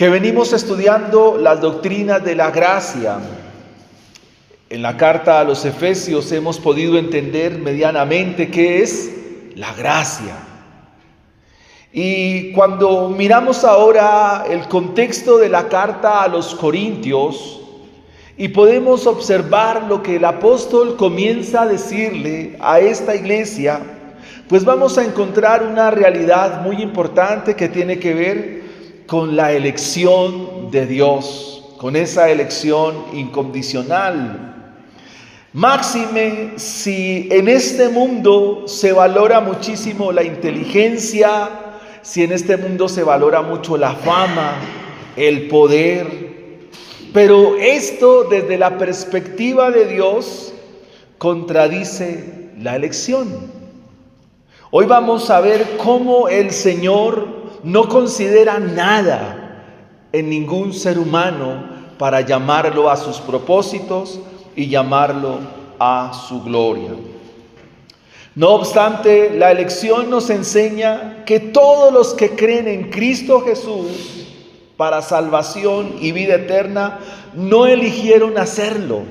que venimos estudiando las doctrinas de la gracia. En la carta a los Efesios hemos podido entender medianamente qué es la gracia. Y cuando miramos ahora el contexto de la carta a los Corintios y podemos observar lo que el apóstol comienza a decirle a esta iglesia, pues vamos a encontrar una realidad muy importante que tiene que ver con la elección de Dios, con esa elección incondicional. Máxime si en este mundo se valora muchísimo la inteligencia, si en este mundo se valora mucho la fama, el poder, pero esto desde la perspectiva de Dios contradice la elección. Hoy vamos a ver cómo el Señor no considera nada en ningún ser humano para llamarlo a sus propósitos y llamarlo a su gloria. No obstante, la elección nos enseña que todos los que creen en Cristo Jesús para salvación y vida eterna no eligieron hacerlo.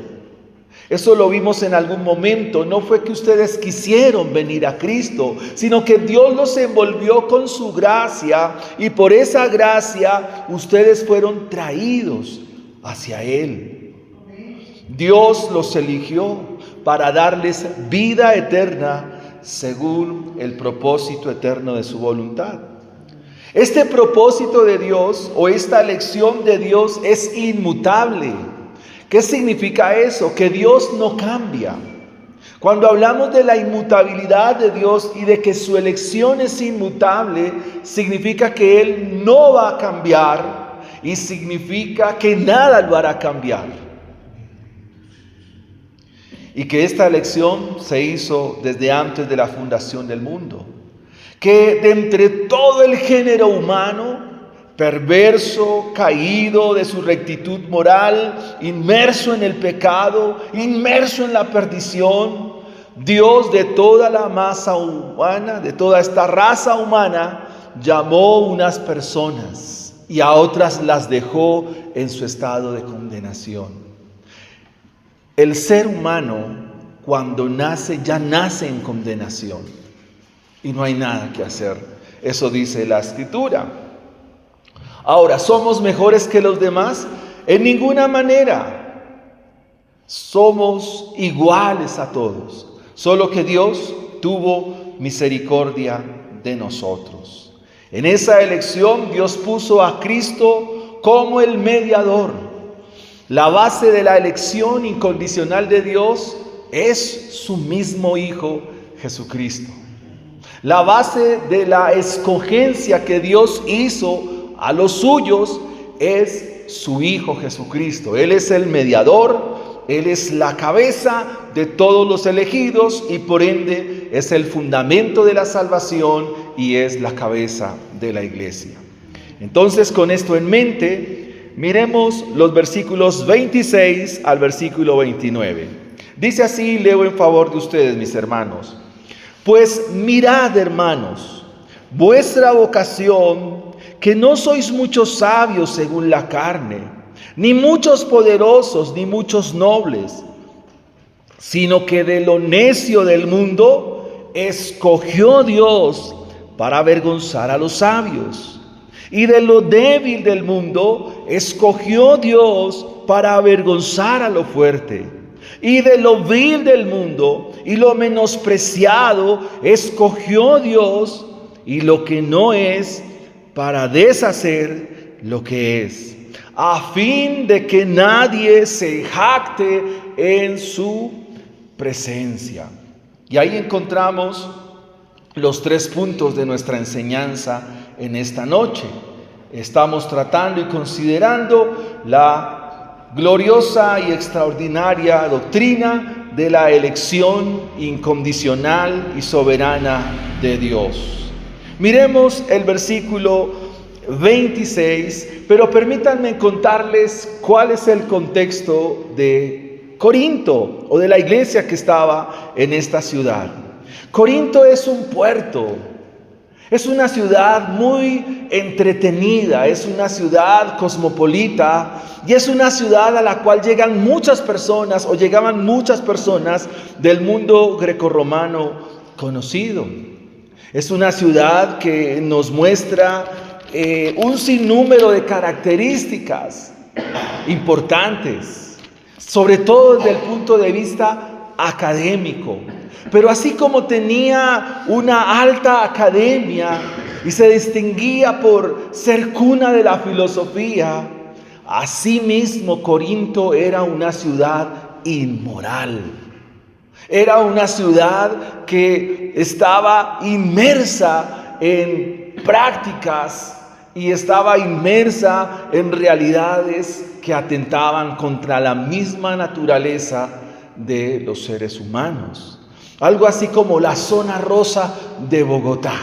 Eso lo vimos en algún momento. No fue que ustedes quisieron venir a Cristo, sino que Dios los envolvió con su gracia y por esa gracia ustedes fueron traídos hacia Él. Dios los eligió para darles vida eterna según el propósito eterno de su voluntad. Este propósito de Dios o esta elección de Dios es inmutable. ¿Qué significa eso? Que Dios no cambia. Cuando hablamos de la inmutabilidad de Dios y de que su elección es inmutable, significa que Él no va a cambiar y significa que nada lo hará cambiar. Y que esta elección se hizo desde antes de la fundación del mundo. Que de entre todo el género humano, perverso, caído de su rectitud moral, inmerso en el pecado, inmerso en la perdición, Dios de toda la masa humana, de toda esta raza humana, llamó unas personas y a otras las dejó en su estado de condenación. El ser humano, cuando nace, ya nace en condenación y no hay nada que hacer. Eso dice la Escritura. Ahora, ¿somos mejores que los demás? En ninguna manera. Somos iguales a todos, solo que Dios tuvo misericordia de nosotros. En esa elección Dios puso a Cristo como el mediador. La base de la elección incondicional de Dios es su mismo Hijo Jesucristo. La base de la escogencia que Dios hizo a los suyos es su Hijo Jesucristo. Él es el mediador, Él es la cabeza de todos los elegidos y por ende es el fundamento de la salvación y es la cabeza de la iglesia. Entonces, con esto en mente, miremos los versículos 26 al versículo 29. Dice así, leo en favor de ustedes, mis hermanos. Pues mirad, hermanos, vuestra vocación, que no sois muchos sabios según la carne, ni muchos poderosos, ni muchos nobles, sino que de lo necio del mundo escogió Dios para avergonzar a los sabios. Y de lo débil del mundo escogió Dios para avergonzar a lo fuerte. Y de lo vil del mundo y lo menospreciado escogió Dios y lo que no es para deshacer lo que es, a fin de que nadie se jacte en su presencia. Y ahí encontramos los 3 puntos de nuestra enseñanza en esta noche. Estamos tratando y considerando la gloriosa y extraordinaria doctrina de la elección incondicional y soberana de Dios. Miremos el versículo 26, pero permítanme contarles cuál es el contexto de Corinto o de la iglesia que estaba en esta ciudad. Corinto es un puerto. Es una ciudad muy entretenida, es una ciudad cosmopolita y es una ciudad a la cual llegan muchas personas o llegaban muchas personas del mundo grecorromano conocido. Es una ciudad que nos muestra un sinnúmero de características importantes, sobre todo desde el punto de vista académico. Pero así como tenía una alta academia y se distinguía por ser cuna de la filosofía, asimismo Corinto era una ciudad inmoral. Era una ciudad que estaba inmersa en prácticas y estaba inmersa en realidades que atentaban contra la misma naturaleza de los seres humanos. Algo así como la zona rosa de Bogotá.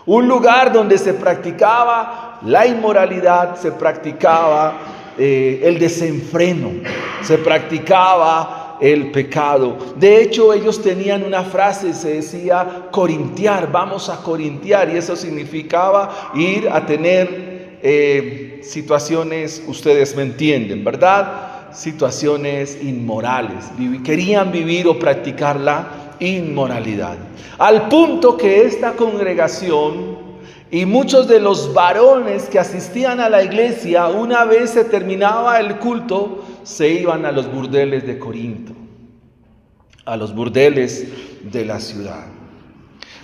Un lugar donde se practicaba la inmoralidad, se practicaba el desenfreno, se practicaba el pecado. De hecho, ellos tenían una frase, se decía corintiar, vamos a corintiar, y eso significaba ir a tener situaciones, ustedes me entienden, ¿verdad? Situaciones inmorales. Querían vivir o practicar la inmoralidad. Al punto que esta congregación y muchos de los varones que asistían a la iglesia, una vez se terminaba el culto, se iban a los burdeles de Corinto, a los burdeles de la ciudad.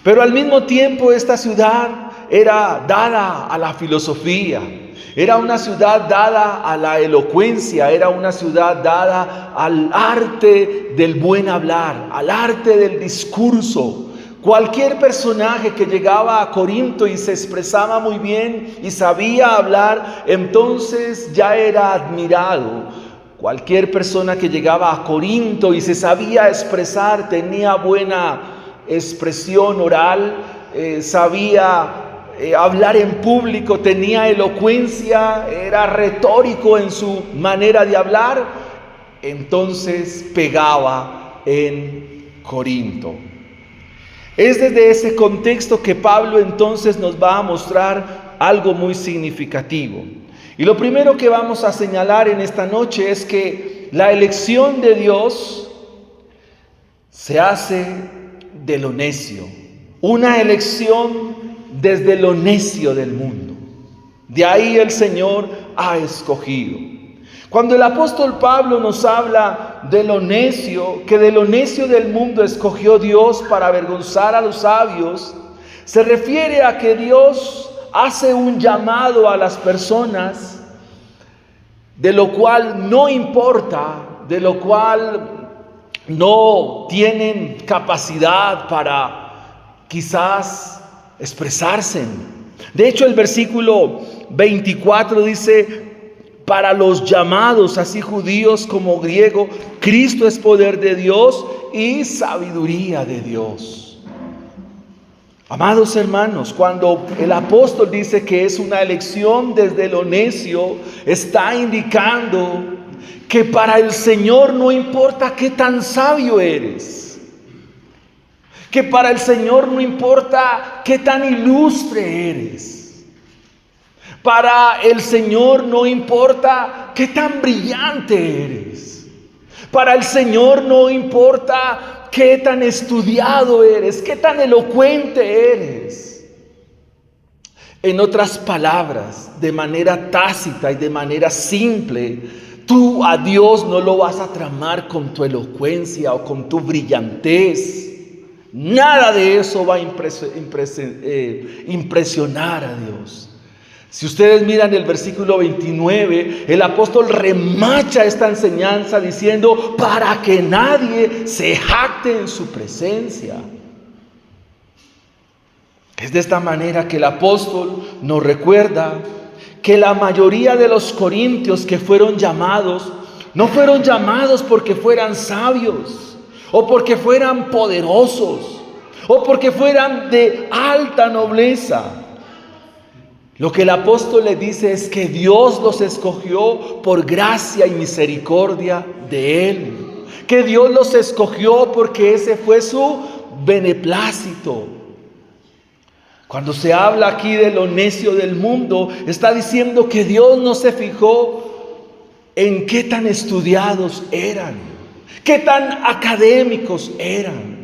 Pero al mismo tiempo esta ciudad era dada a la filosofía, era una ciudad dada a la elocuencia, era una ciudad dada al arte del buen hablar, al arte del discurso. Cualquier personaje que llegaba a Corinto y se expresaba muy bien y sabía hablar, entonces ya era admirado. Cualquier persona que llegaba a Corinto y se sabía expresar, tenía buena expresión oral, sabía hablar en público, tenía elocuencia, era retórico en su manera de hablar, entonces pegaba en Corinto. Es desde ese contexto que Pablo entonces nos va a mostrar algo muy significativo. Y lo primero que vamos a señalar en esta noche es que la elección de Dios se hace de lo necio. Una elección desde lo necio del mundo. De ahí el Señor ha escogido. Cuando el apóstol Pablo nos habla de lo necio, que de lo necio del mundo escogió Dios para avergonzar a los sabios, se refiere a que Dios hace un llamado a las personas, de lo cual no importa, de lo cual no tienen capacidad para quizás expresarse. De hecho, el versículo 24 dice: para los llamados, así judíos como griegos, Cristo es poder de Dios y sabiduría de Dios. Amados hermanos, cuando el apóstol dice que es una elección desde lo necio, está indicando que para el Señor no importa qué tan sabio eres, que para el Señor no importa qué tan ilustre eres. Para el Señor no importa qué tan brillante eres. Para el Señor no importa qué tan estudiado eres, qué tan elocuente eres. En otras palabras, de manera tácita y de manera simple, tú a Dios no lo vas a tramar con tu elocuencia o con tu brillantez. Nada de eso va a impresionar a Dios. Si ustedes miran el versículo 29, el apóstol remacha esta enseñanza diciendo: para que nadie se jacte en su presencia. Es de esta manera que el apóstol nos recuerda que la mayoría de los corintios que fueron llamados, no fueron llamados porque fueran sabios, o porque fueran poderosos, o porque fueran de alta nobleza. Lo que el apóstol le dice es que Dios los escogió por gracia y misericordia de Él. Que Dios los escogió porque ese fue su beneplácito. Cuando se habla aquí de lo necio del mundo, está diciendo que Dios no se fijó en qué tan estudiados eran, qué tan académicos eran.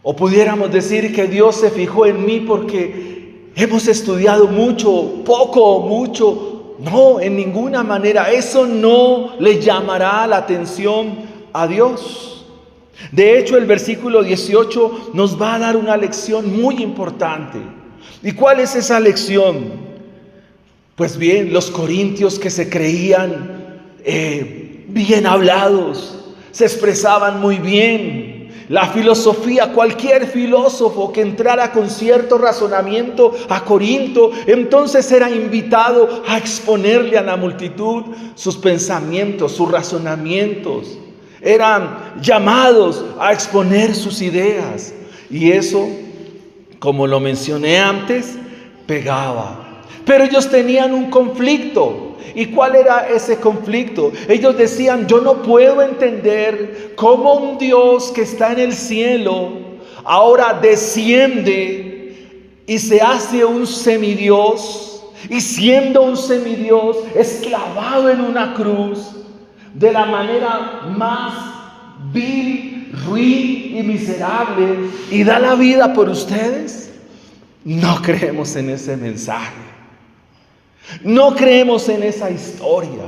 O pudiéramos decir que Dios se fijó en mí porque hemos estudiado mucho, poco o mucho. No, en ninguna manera. Eso no le llamará la atención a Dios. De hecho, el versículo 18 nos va a dar una lección muy importante. ¿Y cuál es esa lección? Pues bien, los corintios que se creían bien hablados, se expresaban muy bien. La filosofía, cualquier filósofo que entrara con cierto razonamiento a Corinto, entonces era invitado a exponerle a la multitud sus pensamientos, sus razonamientos. Eran llamados a exponer sus ideas. Y eso, como lo mencioné antes, pegaba. Pero ellos tenían un conflicto. ¿Y cuál era ese conflicto? Ellos decían: yo no puedo entender cómo un Dios que está en el cielo ahora desciende y se hace un semidios, y siendo un semidios es clavado en una cruz de la manera más vil, ruin y miserable, y da la vida por ustedes. No creemos en ese mensaje. No creemos en esa historia.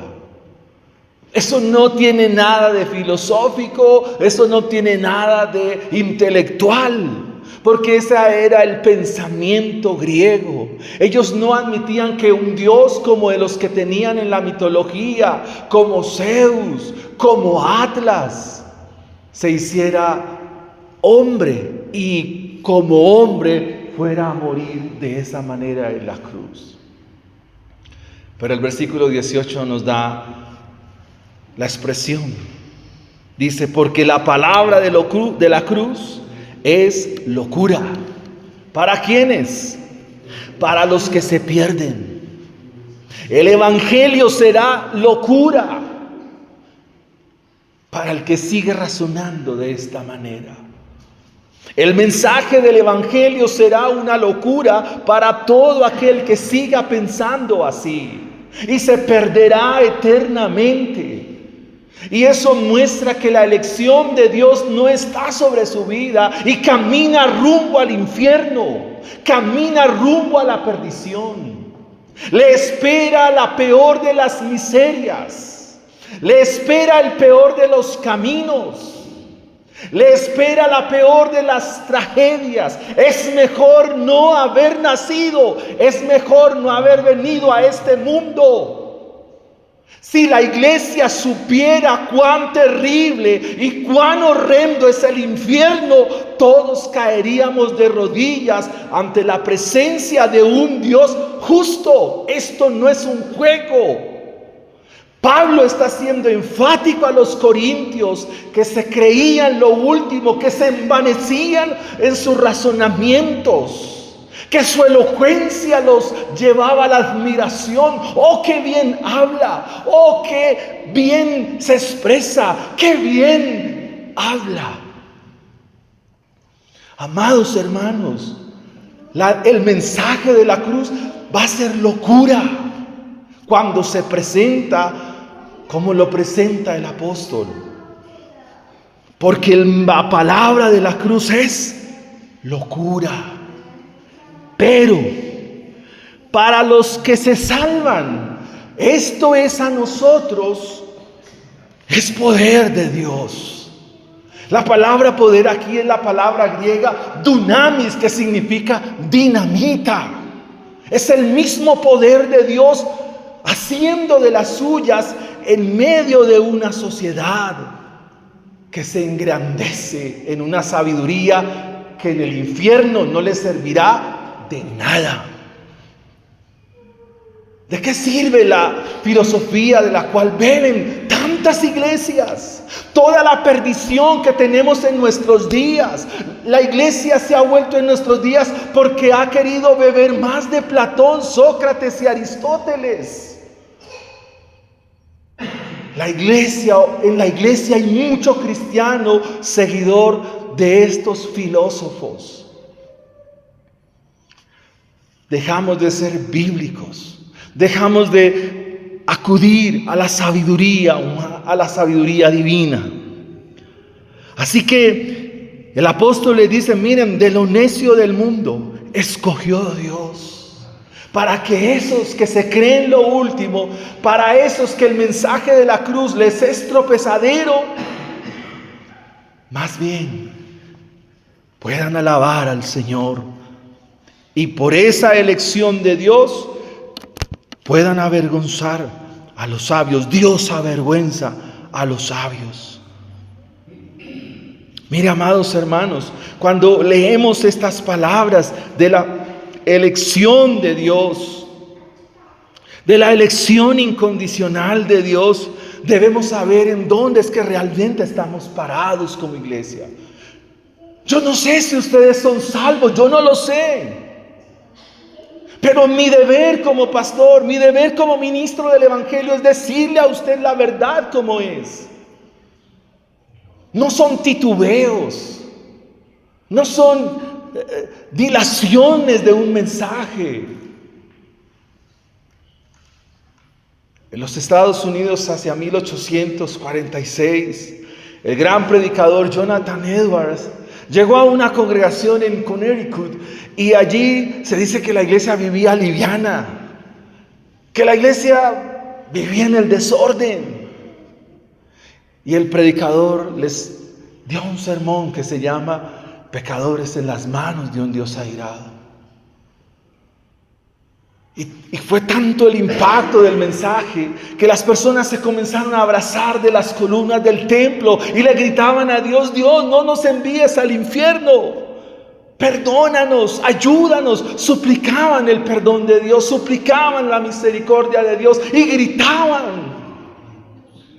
Eso no tiene nada de filosófico, eso no tiene nada de intelectual, porque ese era el pensamiento griego. Ellos no admitían que un Dios como de los que tenían en la mitología, como Zeus, como Atlas, se hiciera hombre y como hombre fuera a morir de esa manera en la cruz. Pero el versículo 18 nos da la expresión. Dice: porque la palabra de la cruz es locura. ¿Para quiénes? Para los que se pierden. El evangelio será locura para el que sigue razonando de esta manera. El mensaje del evangelio será una locura para todo aquel que siga pensando así, y se perderá eternamente. Y eso muestra que la elección de Dios no está sobre su vida y camina rumbo al infierno, camina rumbo a la perdición. Le espera la peor de las miserias, le espera el peor de los caminos, le espera la peor de las tragedias. Es mejor no haber nacido, es mejor no haber venido a este mundo. Si la iglesia supiera cuán terrible y cuán horrendo es el infierno, todos caeríamos de rodillas ante la presencia de un Dios justo. Esto no es un juego. Pablo está siendo enfático a los corintios que se creían lo último, que se envanecían en sus razonamientos, que su elocuencia los llevaba a la admiración. ¡Oh, qué bien habla! ¡Oh, qué bien se expresa! ¡Qué bien habla! Amados hermanos, el mensaje de la cruz va a ser locura cuando se presenta como lo presenta el apóstol, porque la palabra de la cruz es locura. Pero para los que se salvan, esto es a nosotros, es poder de Dios. La palabra poder aquí es la palabra griega dunamis, que significa dinamita. Es el mismo poder de Dios haciendo de las suyas en medio de una sociedad que se engrandece en una sabiduría que en el infierno no le servirá de nada. ¿De qué sirve la filosofía de la cual beben tantas iglesias? Toda la perdición que tenemos en nuestros días. La iglesia se ha vuelto en nuestros días porque ha querido beber más de Platón, Sócrates y Aristóteles. En la iglesia hay mucho cristiano seguidor de estos filósofos. dejamos de ser bíblicos, dejamos de acudir a la sabiduría divina. Así que el apóstol le dice, miren, de lo necio del mundo escogió Dios, para que esos que se creen lo último, para esos que el mensaje de la cruz les es tropezadero, más bien puedan alabar al Señor y por esa elección de Dios puedan avergonzar a los sabios. Dios avergüenza a los sabios. Mire, amados hermanos, cuando leemos estas palabras de la elección de Dios, de la elección incondicional de Dios, debemos saber en dónde es que realmente estamos parados como iglesia. Yo no sé si ustedes son salvos, yo no lo sé. Pero mi deber como pastor, mi deber como ministro del Evangelio es decirle a usted la verdad como es. No son titubeos, no son dilaciones de un mensaje. En los Estados Unidos, hacia 1846, el gran predicador Jonathan Edwards llegó a una congregación en Connecticut y allí se dice que la iglesia vivía liviana, que la iglesia vivía en el desorden. Y el predicador les dio un sermón que se llama Pecadores en las manos de un Dios airado. Y fue tanto el impacto del mensaje que las personas se comenzaron a abrazar de las columnas del templo y le gritaban a Dios: Dios, no nos envíes al infierno, perdónanos, ayúdanos. Suplicaban el perdón de Dios, suplicaban la misericordia de Dios y gritaban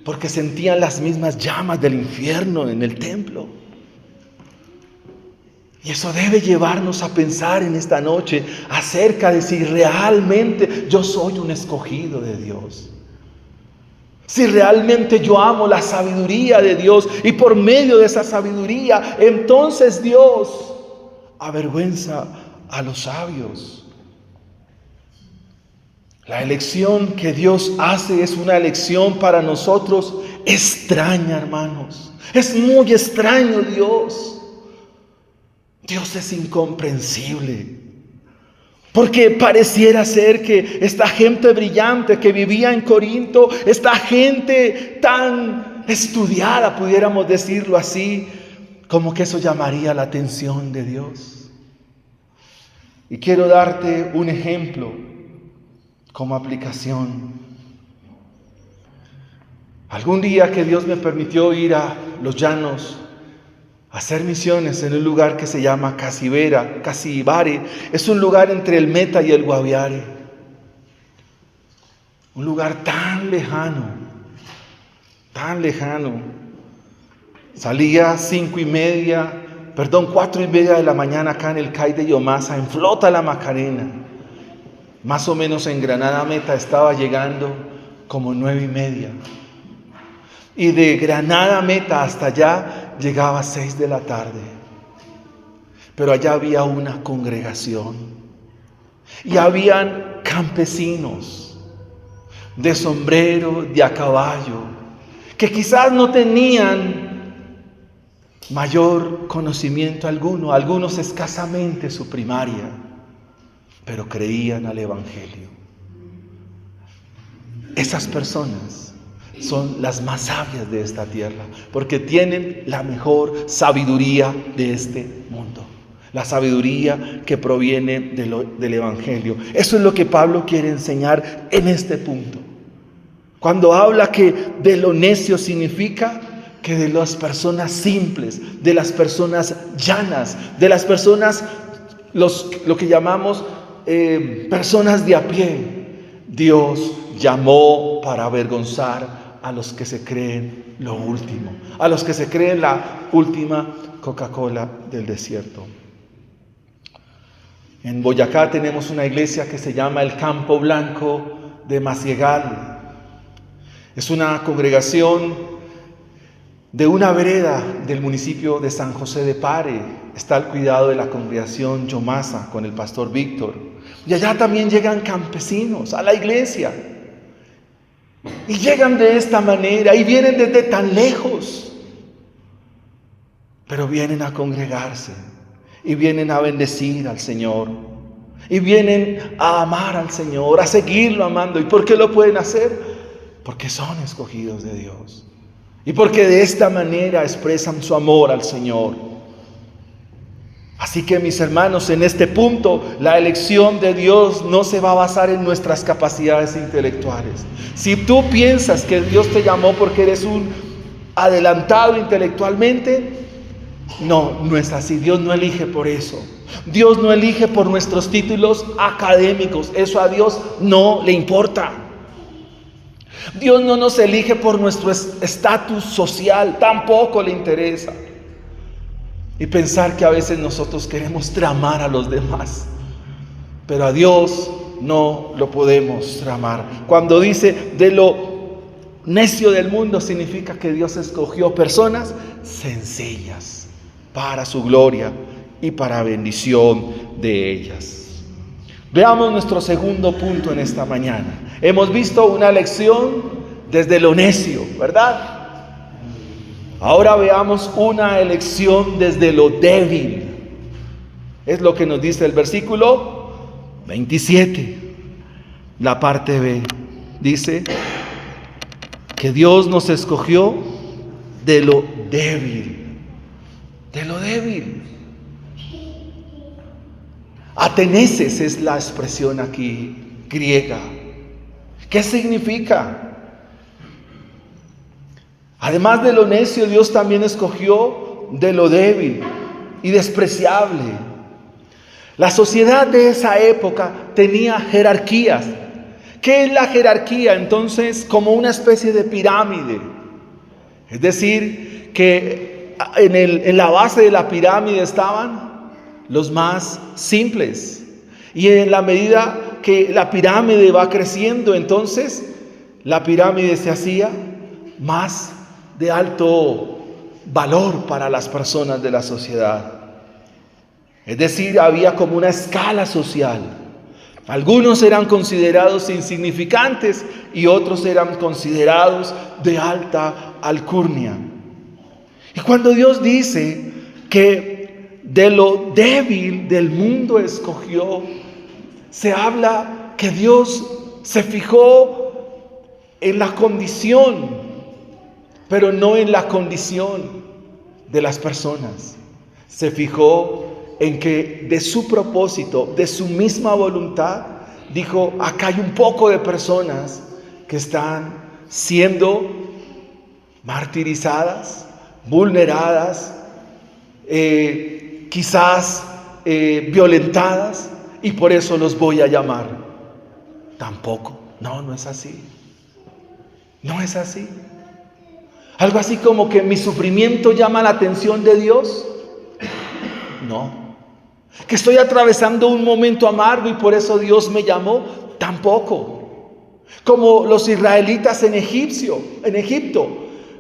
porque sentían las mismas llamas del infierno en el templo. Y eso debe llevarnos a pensar en esta noche acerca de si realmente yo soy un escogido de Dios. Si realmente yo amo la sabiduría de Dios y por medio de esa sabiduría, entonces Dios avergüenza a los sabios. La elección que Dios hace es una elección para nosotros extraña, hermanos. Es muy extraño Dios. Dios es incomprensible, porque pareciera ser que esta gente brillante que vivía en Corinto, esta gente tan estudiada, pudiéramos decirlo así, como que eso llamaría la atención de Dios. Y quiero darte un ejemplo como aplicación. Algún día que Dios me permitió ir a los llanos, hacer misiones en un lugar que se llama Casibare. Es un lugar entre el Meta y el Guaviare. Un lugar tan lejano, tan lejano. Salía 4:30 de la mañana acá en el CAI de Yomasa, en Flota La Macarena. Más o menos en Granada Meta estaba llegando como 9:30. Y de Granada Meta hasta allá llegaba a 6 de la tarde. Pero allá había una congregación. Y habían campesinos de sombrero, de a caballo, que quizás no tenían mayor conocimiento alguno, algunos escasamente su primaria, pero creían al Evangelio. Esas personas son las más sabias de esta tierra, porque tienen la mejor sabiduría de este mundo, la sabiduría que proviene del Evangelio. Eso es lo que Pablo quiere enseñar en este punto. Cuando habla que de lo necio, significa que de las personas simples, de las personas llanas, de las personas, lo que llamamos personas de a pie, Dios llamó para avergonzar a los que se creen lo último, a los que se creen la última Coca-Cola del desierto. En Boyacá tenemos una iglesia que se llama el Campo Blanco de Maciegal. Es una congregación de una vereda del municipio de San José de Pare. Está al cuidado de la congregación Yomasa con el pastor Víctor. Y allá también llegan campesinos a la iglesia. Y llegan de esta manera y vienen desde tan lejos. Pero vienen a congregarse y vienen a bendecir al Señor. Y vienen a amar al Señor, a seguirlo amando. ¿Y por qué lo pueden hacer? Porque son escogidos de Dios. Y porque de esta manera expresan su amor al Señor. Así que, mis hermanos, en este punto, la elección de Dios no se va a basar en nuestras capacidades intelectuales. Si tú piensas que Dios te llamó porque eres un adelantado intelectualmente, no es así. Dios no elige por eso. Dios no elige por nuestros títulos académicos. Eso a Dios no le importa. Dios no nos elige por nuestro estatus social. Tampoco le interesa. Y pensar que a veces nosotros queremos tramar a los demás. Pero a Dios no lo podemos tramar. Cuando dice de lo necio del mundo, significa que Dios escogió personas sencillas para su gloria y para bendición de ellas. Veamos nuestro segundo punto en esta mañana. Hemos visto una lección desde lo necio, ¿verdad? Ahora veamos una elección desde lo débil. Es lo que nos dice el versículo 27, la parte B. Dice que Dios nos escogió de lo débil. De lo débil. Ateneses es la expresión aquí griega. ¿Qué significa? Además de lo necio, Dios también escogió de lo débil y despreciable. La sociedad de esa época tenía jerarquías. ¿Qué es la jerarquía? Entonces, como una especie de pirámide. Es decir, que en la base de la pirámide estaban los más simples. Y en la medida que la pirámide va creciendo, entonces la pirámide se hacía más de alto valor para las personas de la sociedad. Es decir, había como una escala social. Algunos eran considerados insignificantes y otros eran considerados de alta alcurnia. Y cuando Dios dice que de lo débil del mundo escogió, se habla que Dios se fijó en la condición, pero no en la condición de las personas. Se fijó en que de su propósito, de su misma voluntad, dijo: acá hay un poco de personas que están siendo martirizadas, vulneradas, quizás violentadas, y por eso los voy a llamar. Tampoco, no es así. No es así. Algo así como que mi sufrimiento llama la atención de Dios. No. Que estoy atravesando un momento amargo y por eso Dios me llamó. Tampoco. Como los israelitas en Egipto.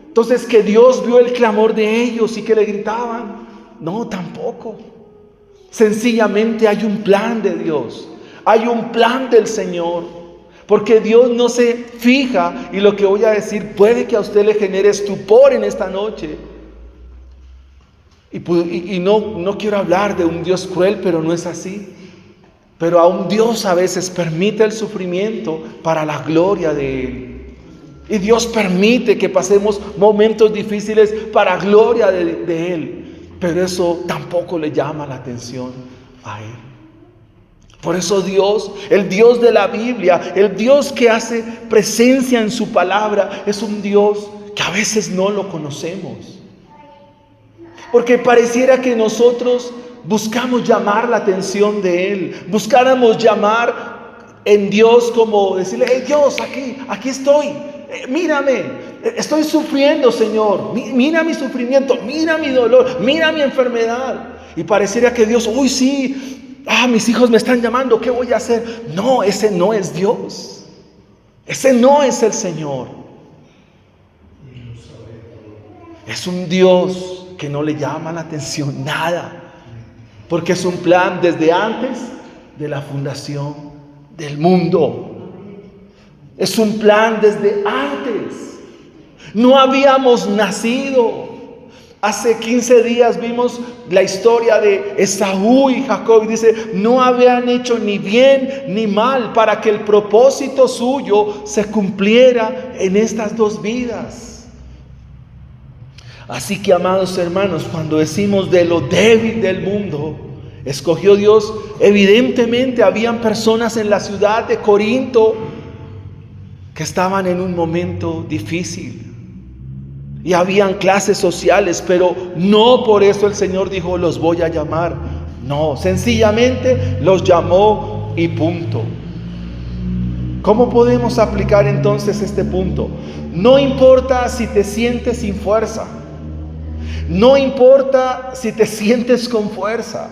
Entonces, que Dios vio el clamor de ellos y que le gritaban. No, tampoco. Sencillamente hay un plan de Dios. Hay un plan del Señor. Porque Dios no se fija, y lo que voy a decir puede que a usted le genere estupor en esta noche. Y no quiero hablar de un Dios cruel, pero no es así. Pero a un Dios a veces permite el sufrimiento para la gloria de Él. Y Dios permite que pasemos momentos difíciles para gloria de Él. Pero eso tampoco le llama la atención a Él. Por eso Dios, el Dios de la Biblia, el Dios que hace presencia en su palabra, es un Dios que a veces no lo conocemos. Porque pareciera que nosotros buscamos llamar la atención de Él, buscáramos llamar en Dios como decirle: hey Dios, aquí estoy, mírame, estoy sufriendo, Señor, mira mi sufrimiento, mira mi dolor, mira mi enfermedad. Y pareciera que Dios, uy sí, mis hijos me están llamando, ¿qué voy a hacer? No, ese no es Dios. Ese no es el Señor. Es un Dios que no le llama la atención nada. Porque es un plan desde antes de la fundación del mundo. Es un plan desde antes. No habíamos nacido. Hace 15 días vimos la historia de Esaú y Jacob y dice, no habían hecho ni bien ni mal para que el propósito suyo se cumpliera en estas dos vidas. Así que, amados hermanos, cuando decimos de lo débil del mundo, escogió Dios, evidentemente habían personas en la ciudad de Corinto que estaban en un momento difícil. Y habían clases sociales, pero no por eso el Señor dijo, los voy a llamar. No, sencillamente los llamó y punto. ¿Cómo podemos aplicar entonces este punto? No importa si te sientes sin fuerza. No importa si te sientes con fuerza.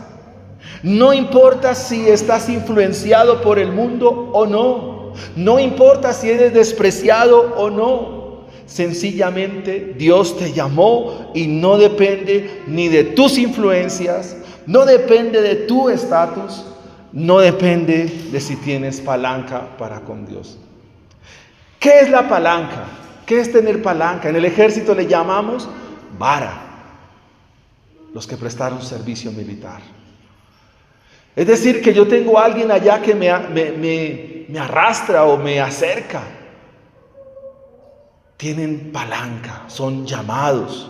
No importa si estás influenciado por el mundo o no. No importa si eres despreciado o no. Sencillamente Dios te llamó y no depende ni de tus influencias, no depende de tu estatus, no depende de si tienes palanca para con Dios. ¿Qué es la palanca? ¿Qué es tener palanca? En el ejército le llamamos vara, los que prestaron servicio militar. Es decir, que yo tengo a alguien allá que me arrastra o me acerca. Tienen palanca, son llamados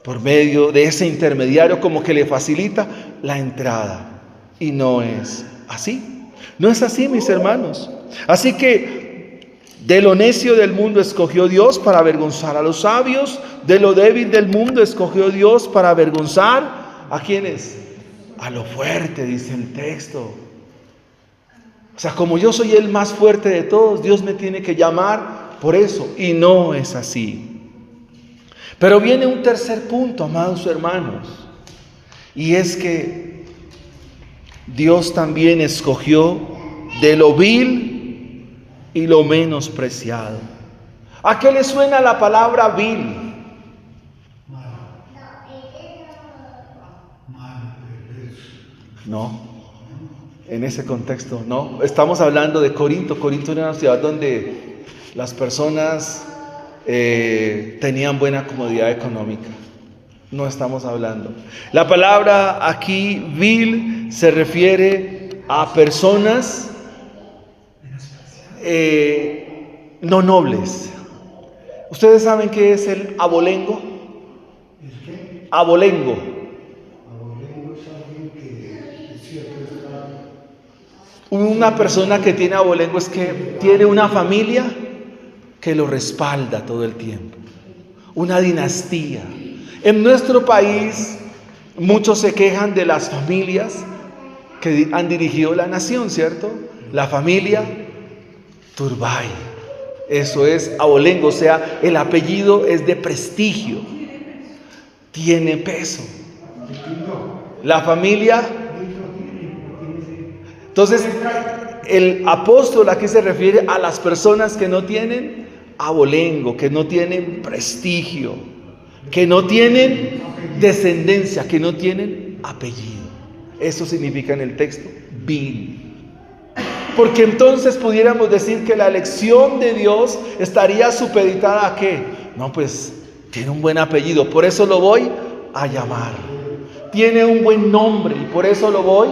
por medio de ese intermediario como que le facilita la entrada. Y no es así. No es así, mis hermanos. Así que de lo necio del mundo escogió Dios para avergonzar a los sabios. De lo débil del mundo escogió Dios para avergonzar ¿a quiénes? A lo fuerte, dice el texto. O sea, como yo soy el más fuerte de todos, Dios me tiene que llamar por eso, y no es así. Pero viene un tercer punto, amados hermanos, y es que Dios también escogió de lo vil y lo menospreciado. ¿A qué le suena la palabra vil? No, en ese contexto no. Estamos hablando de Corinto. Corinto era una ciudad donde las personas tenían buena comodidad económica. No estamos hablando. La palabra aquí, vil, se refiere a personas no nobles. ¿Ustedes saben qué es el abolengo? ¿El qué? Abolengo. Abolengo es alguien que es cierto está... Una persona que tiene abolengo es que tiene una familia que lo respalda todo el tiempo. Una dinastía. En nuestro país, muchos se quejan de las familias que han dirigido la nación, ¿cierto? La familia Turbay. Eso es abolengo, o sea, el apellido es de prestigio. Tiene peso. La familia. Entonces, el apóstol aquí se refiere a las personas que no tienen abolengo, que no tienen prestigio, que no tienen descendencia, que no tienen apellido. Eso significa en el texto vil. Porque entonces pudiéramos decir que la elección de Dios estaría supeditada ¿a qué? No, pues tiene un buen apellido, por eso lo voy a llamar. Tiene un buen nombre y por eso lo voy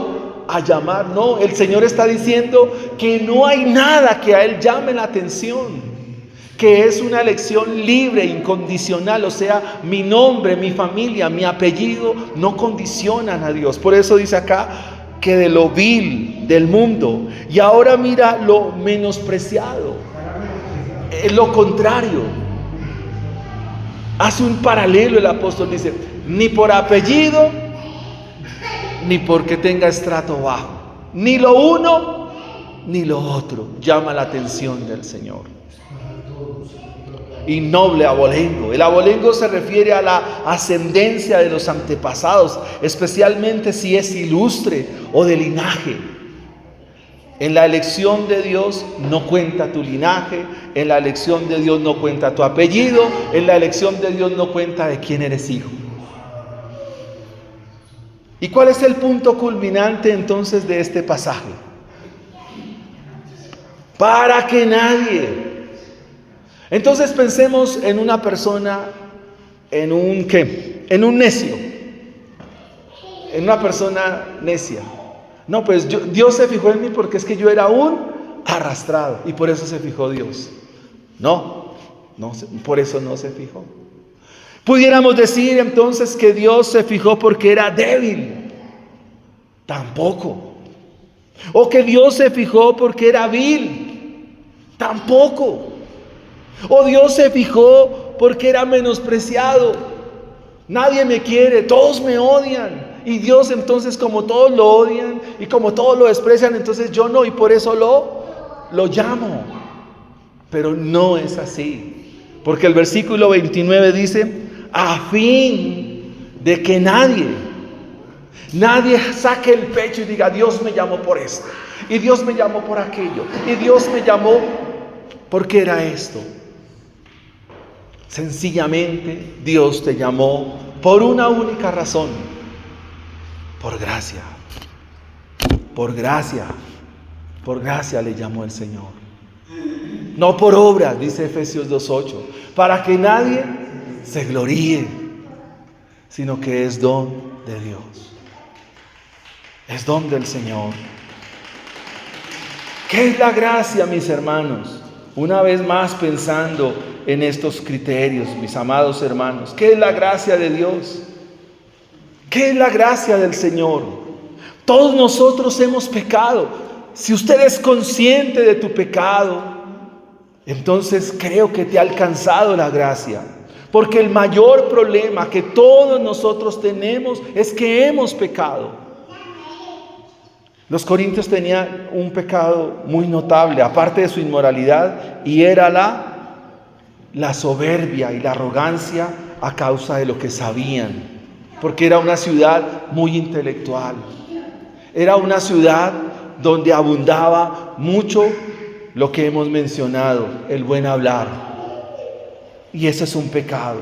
a llamar. No, el Señor está diciendo que no hay nada que a Él llame la atención, que es una elección libre, incondicional. O sea, mi nombre, mi familia, mi apellido no condicionan a Dios. Por eso dice acá que de lo vil del mundo. Y ahora mira lo menospreciado, es lo contrario. Hace un paralelo el apóstol, dice, ni por apellido, ni porque tenga estrato bajo, ni lo uno, ni lo otro llama la atención del Señor. Y noble abolengo. El abolengo se refiere a la ascendencia de los antepasados, especialmente si es ilustre o de linaje. En la elección de Dios no cuenta tu linaje, en la elección de Dios no cuenta tu apellido, en la elección de Dios no cuenta de quién eres hijo. ¿Y cuál es el punto culminante entonces de este pasaje? Para que nadie. Entonces pensemos en una persona, en un ¿qué? En un necio. En una persona necia. No, pues Dios se fijó en mí porque es que yo era un arrastrado y por eso se fijó Dios. No, por eso no se fijó. Pudiéramos decir entonces que Dios se fijó porque era débil. Tampoco. O que Dios se fijó porque era vil. Tampoco. O Dios se fijó porque era menospreciado. Nadie me quiere, todos me odian. Y Dios entonces, como todos lo odian y como todos lo desprecian, entonces yo no, y por eso lo llamo. Pero no es así. Porque el versículo 29 dice, a fin de que nadie saque el pecho y diga, Dios me llamó por esto, y Dios me llamó por aquello, y Dios me llamó porque era esto. Sencillamente Dios te llamó por una única razón: por gracia. Por gracia. Por gracia le llamó el Señor. No por obra, dice Efesios 2:8, para que nadie se gloríe, sino que es don de Dios. Es don del Señor. ¿Qué es la gracia, mis hermanos? Una vez más pensando en estos criterios, mis amados hermanos, ¿qué es la gracia de Dios? ¿Qué es la gracia del Señor? Todos nosotros hemos pecado. Si usted es consciente de tu pecado, entonces creo que te ha alcanzado la gracia. Porque el mayor problema que todos nosotros tenemos es que hemos pecado. Los corintios tenían un pecado muy notable, aparte de su inmoralidad, y era la soberbia y la arrogancia a causa de lo que sabían. Porque era una ciudad muy intelectual. Era una ciudad donde abundaba mucho lo que hemos mencionado, el buen hablar. Y ese es un pecado.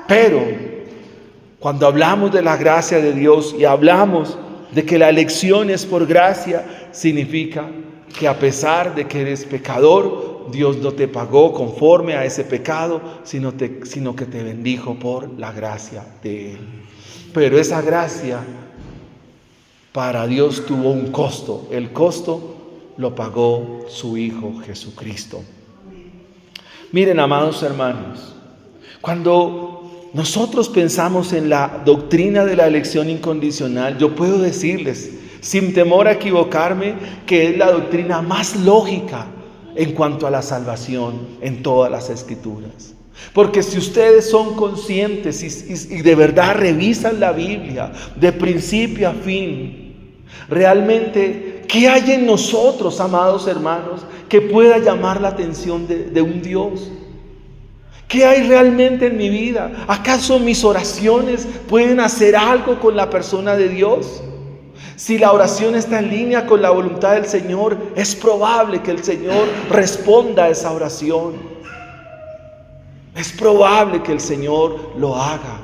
Pero cuando hablamos de la gracia de Dios y hablamos de que la elección es por gracia, significa que a pesar de que eres pecador, Dios no te pagó conforme a ese pecado, sino que te bendijo por la gracia de Él. Pero esa gracia para Dios tuvo un costo. El costo lo pagó su Hijo Jesucristo. Miren, amados hermanos, cuando nosotros pensamos en la doctrina de la elección incondicional, yo puedo decirles, sin temor a equivocarme, que es la doctrina más lógica en cuanto a la salvación en todas las Escrituras. Porque si ustedes son conscientes y de verdad revisan la Biblia de principio a fin, realmente, ¿qué hay en nosotros, amados hermanos, que pueda llamar la atención de un Dios? ¿Qué hay realmente en mi vida? ¿Acaso mis oraciones pueden hacer algo con la persona de Dios? Si la oración está en línea con la voluntad del Señor, es probable que el Señor responda a esa oración. Es probable que el Señor lo haga.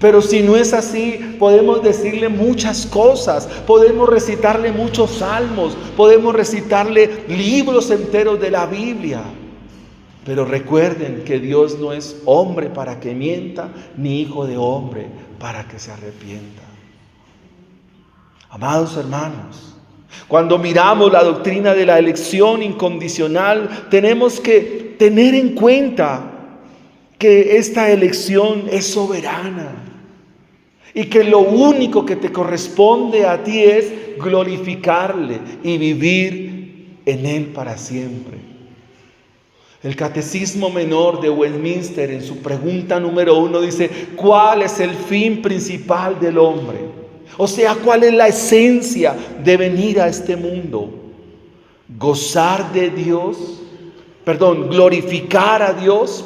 Pero si no es así, podemos decirle muchas cosas, podemos recitarle muchos salmos, podemos recitarle libros enteros de la Biblia. Pero recuerden que Dios no es hombre para que mienta, ni hijo de hombre para que se arrepienta. Amados hermanos, cuando miramos la doctrina de la elección incondicional, tenemos que tener en cuenta que esta elección es soberana y que lo único que te corresponde a ti es glorificarle y vivir en Él para siempre. El Catecismo Menor de Westminster, en su pregunta número 1, dice: ¿cuál es el fin principal del hombre? O sea, ¿cuál es la esencia de venir a este mundo? Gozar de Dios, glorificar a Dios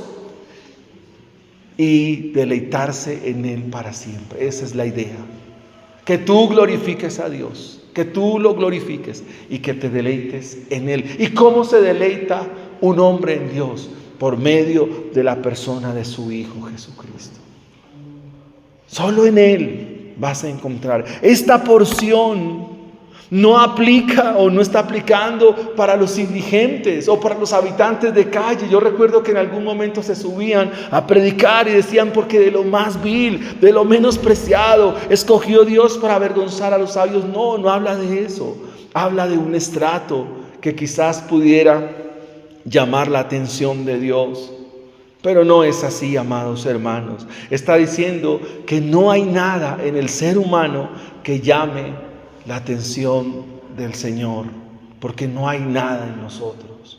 y deleitarse en Él para siempre. Esa es la idea. Que tú glorifiques a Dios, que tú lo glorifiques y que te deleites en Él. ¿Y cómo se deleita un hombre en Dios? Por medio de la persona de su Hijo Jesucristo. Solo en Él vas a encontrar. Esta porción no aplica o no está aplicando para los indigentes o para los habitantes de calle. Yo recuerdo que en algún momento se subían a predicar y decían, porque de lo más vil, de lo menospreciado, escogió Dios para avergonzar a los sabios. No, no habla de eso. Habla de un estrato que quizás pudiera llamar la atención de Dios. Pero no es así, amados hermanos. Está diciendo que no hay nada en el ser humano que llame la atención del Señor, porque no hay nada en nosotros.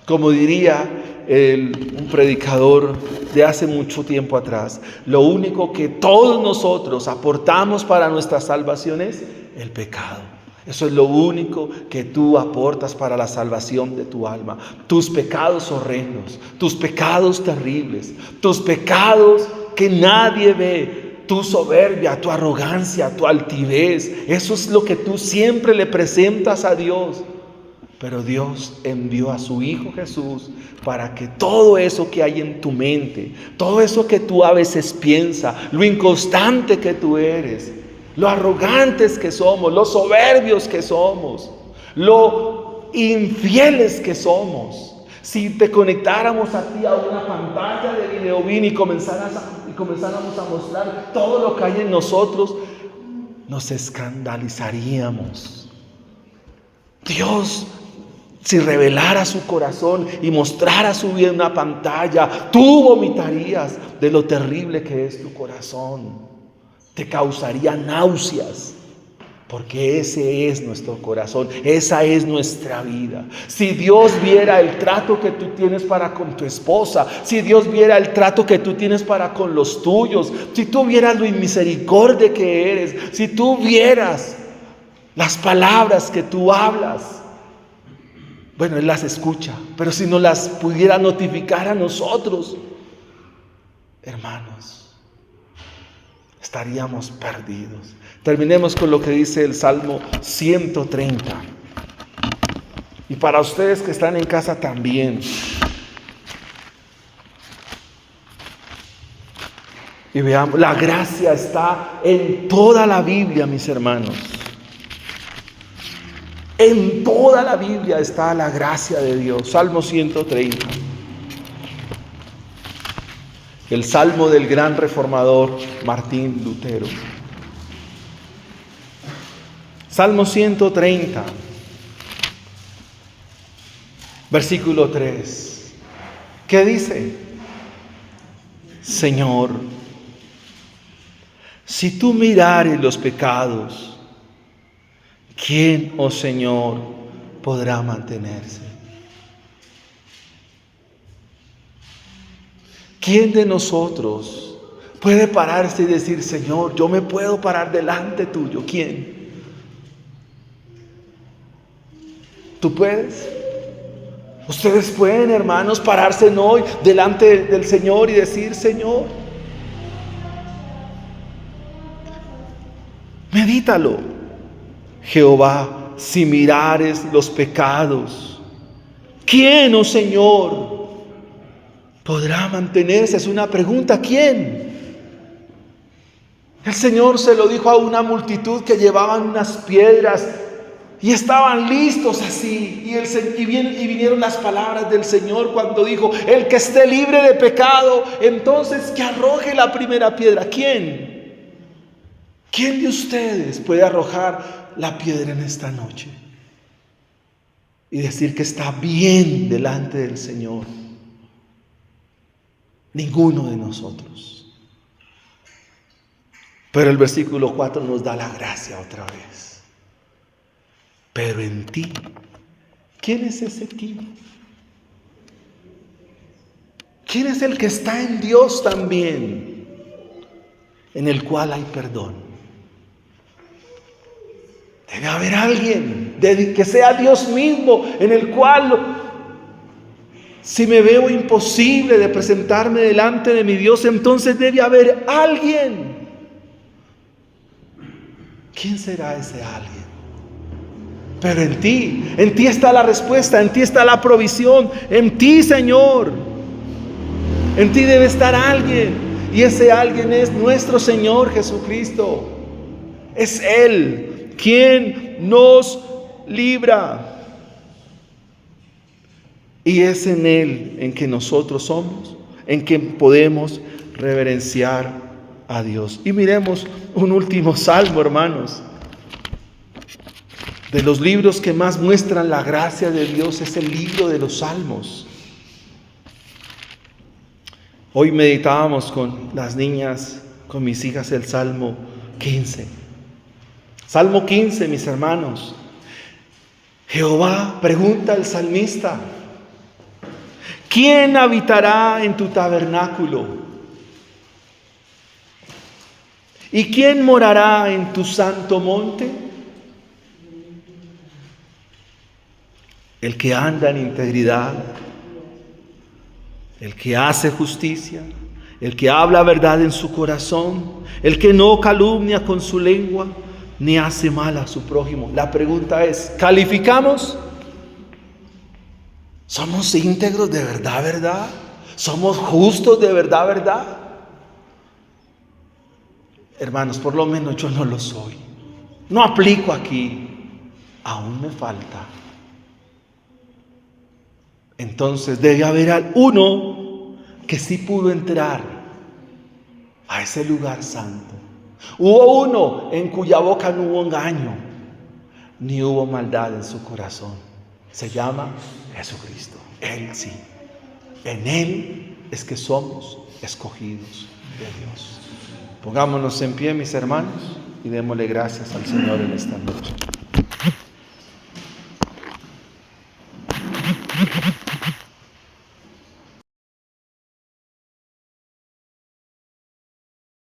Como diría un predicador de hace mucho tiempo atrás, lo único que todos nosotros aportamos para nuestra salvación es el pecado. Eso es lo único que tú aportas para la salvación de tu alma. Tus pecados horrendos, tus pecados terribles, tus pecados que nadie ve, tu soberbia, tu arrogancia, tu altivez. Eso es lo que tú siempre le presentas a Dios. Pero Dios envió a su Hijo Jesús para que todo eso que hay en tu mente, todo eso que tú a veces piensas, lo inconstante que tú eres, lo arrogantes que somos, lo soberbios que somos, lo infieles que somos. Si te conectáramos a ti a una pantalla de Videobeam y comenzáramos a mostrar todo lo que hay en nosotros, nos escandalizaríamos. Dios, si revelara su corazón y mostrara su vida en una pantalla, tú vomitarías de lo terrible que es tu corazón. Te causaría náuseas, porque ese es nuestro corazón, esa es nuestra vida. Si Dios viera el trato que tú tienes para con tu esposa, si Dios viera el trato que tú tienes para con los tuyos, si tú vieras lo inmisericordia que eres, si tú vieras las palabras que tú hablas, bueno, Él las escucha, pero si no las pudiera notificar a nosotros, hermanos, estaríamos perdidos. Terminemos con lo que dice el Salmo 130. Y para ustedes que están en casa también. Y veamos, la gracia está en toda la Biblia, mis hermanos. En toda la Biblia está la gracia de Dios. Salmo 130. El salmo del gran reformador Martín Lutero. Salmo 130, versículo 3. ¿Qué dice? Señor, si tú mirares los pecados, ¿quién, oh Señor, podrá mantenerse? ¿Quién de nosotros puede pararse y decir, Señor, yo me puedo parar delante tuyo? ¿Quién? ¿Tú puedes? Ustedes pueden, hermanos, pararse hoy delante del Señor y decir, Señor, medítalo. Jehová, si mirares los pecados, ¿quién, oh Señor, podrá mantenerse? Es una pregunta. ¿Quién? El Señor se lo dijo a una multitud que llevaban unas piedras y estaban listos así. Y vinieron las palabras del Señor cuando dijo, el que esté libre de pecado, entonces que arroje la primera piedra. ¿Quién? ¿Quién de ustedes puede arrojar la piedra en esta noche y decir que está bien delante del Señor? Ninguno de nosotros. Pero el versículo 4 nos da la gracia otra vez. Pero en ti, ¿quién es ese ti? ¿Quién es el que está en Dios también? En el cual hay perdón. Debe haber alguien que sea Dios mismo, en el cual, si me veo imposible de presentarme delante de mi Dios, entonces debe haber alguien. ¿Quién será ese alguien? Pero en ti está la respuesta, en ti está la provisión, en ti, Señor. En ti debe estar alguien. Y ese alguien es nuestro Señor Jesucristo. Es Él quien nos libra. Y es en Él en que nosotros somos, en que podemos reverenciar a Dios. Y miremos un último salmo, hermanos. De los libros que más muestran la gracia de Dios es el libro de los Salmos. Hoy meditábamos con las niñas, con mis hijas, el Salmo 15. Salmo 15, mis hermanos. Jehová, pregunta el salmista, ¿quién habitará en tu tabernáculo? ¿Y quién morará en tu santo monte? El que anda en integridad, el que hace justicia, el que habla verdad en su corazón, el que no calumnia con su lengua, ni hace mal a su prójimo. La pregunta es, ¿calificamos? ¿Somos íntegros de verdad, verdad? ¿Somos justos de verdad, verdad? Hermanos, por lo menos yo no lo soy. No aplico aquí. Aún me falta. Entonces debe haber uno que sí pudo entrar a ese lugar santo. Hubo uno en cuya boca no hubo engaño, ni hubo maldad en su corazón. Se llama Jesucristo. Él sí. En Él es que somos escogidos de Dios. Pongámonos en pie, mis hermanos, y démosle gracias al Señor en esta noche.